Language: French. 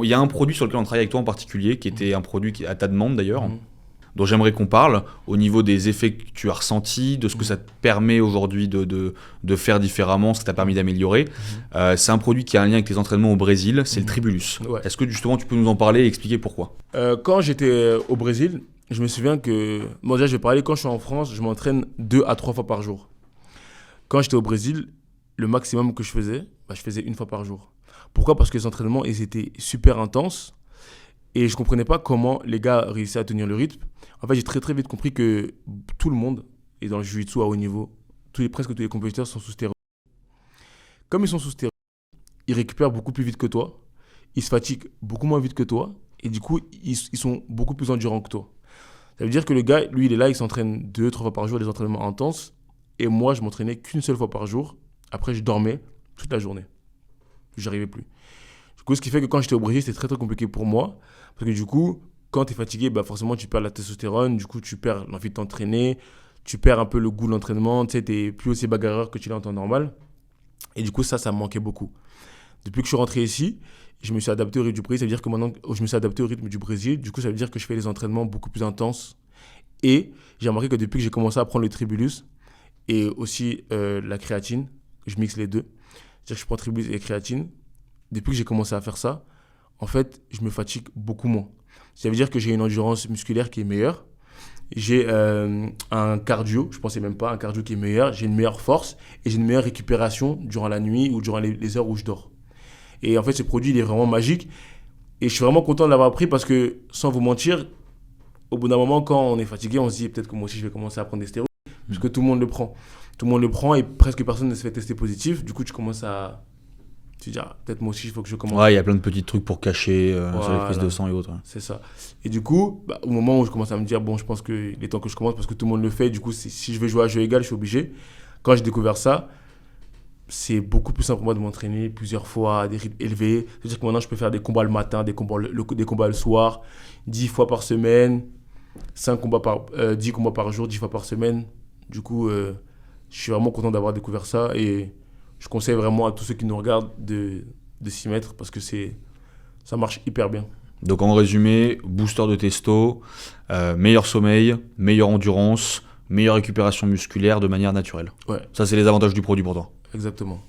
il y a un produit sur lequel on travaille avec toi en particulier, qui était un produit à ta demande d'ailleurs, Mhm. dont j'aimerais qu'on parle au niveau des effets que tu as ressentis, de ce que ça te permet aujourd'hui de faire différemment, ce que ça t'a permis d'améliorer. C'est un produit qui a un lien avec tes entraînements au Brésil, c'est le Tribulus. Ouais. Est-ce que justement tu peux nous en parler et expliquer pourquoi? Quand j'étais au Brésil, je me souviens que... Bon, déjà, je vais parler, quand je suis en France, je m'entraîne 2 à 3 fois par jour. Quand j'étais au Brésil, le maximum que je faisais 1 fois par jour. Pourquoi? Parce que les entraînements, ils étaient super intenses et je ne comprenais pas comment les gars réussissaient à tenir le rythme. En fait, j'ai très très vite compris que tout le monde est dans le jiu-jitsu à haut niveau. Presque tous les compétiteurs sont sous stéroïdes. Comme ils sont sous stéroïdes, ils récupèrent beaucoup plus vite que toi, ils se fatiguent beaucoup moins vite que toi et du coup, ils sont beaucoup plus endurants que toi. Ça veut dire que le gars, lui, il est là, il s'entraîne 2-3 fois par jour, des entraînements intenses. Et moi, je m'entraînais qu'une seule fois par jour. Après, je dormais toute la journée. J'arrivais plus. Du coup, ce qui fait que quand j'étais au Brésil, c'était très très compliqué pour moi. Parce que du coup, quand tu es fatigué, bah forcément, tu perds la testostérone. Du coup, tu perds l'envie de t'entraîner. Tu perds un peu le goût de l'entraînement. Tu sais, tu n'es plus aussi bagarreur que tu l'es en temps normal. Et du coup, ça me manquait beaucoup. Depuis que je suis rentré ici, je me suis adapté au rythme du Brésil. Ça veut dire que maintenant, je me suis adapté au rythme du Brésil. Du coup, ça veut dire que je fais des entraînements beaucoup plus intenses. Et j'ai remarqué que depuis que j'ai commencé à prendre le Tribulus et aussi la créatine, je mixe les deux. C'est-à-dire que je prends Tribulus et créatine. Depuis que j'ai commencé à faire ça, en fait, je me fatigue beaucoup moins. Ça veut dire que j'ai une endurance musculaire qui est meilleure. J'ai un cardio, je ne pensais même pas, un cardio qui est meilleur. J'ai une meilleure force et j'ai une meilleure récupération durant la nuit ou durant les heures où je dors. Et en fait, ce produit, il est vraiment magique. Et je suis vraiment content de l'avoir pris parce que, sans vous mentir, au bout d'un moment, quand on est fatigué, on se dit peut-être que moi aussi, je vais commencer à prendre des stéroïdes. Parce que tout le monde le prend. Tout le monde le prend et presque personne ne se fait tester positif. Du coup, tu commences à te dire, peut-être moi aussi, il faut que je commence. Ouais, il y a plein de petits trucs pour cacher sur les Voilà. prises de sang et autres. C'est ça. Et du coup, au moment où je commence à me dire, bon, je pense qu'il est temps que je commence parce que tout le monde le fait. Du coup, si je veux jouer à jeu égal, je suis obligé. Quand j'ai découvert ça, c'est beaucoup plus simple pour moi de m'entraîner plusieurs fois à des rythmes élevés. C'est-à-dire que maintenant, je peux faire des combats le matin, des combats le soir, 10 fois par semaine, 10 combats par jour, 10 fois par semaine. Du coup, je suis vraiment content d'avoir découvert ça et je conseille vraiment à tous ceux qui nous regardent de s'y mettre parce que ça marche hyper bien. Donc en résumé, booster de testo, meilleur sommeil, meilleure endurance, meilleure récupération musculaire de manière naturelle. Ouais, Ça, c'est les avantages du produit pour toi. exactement.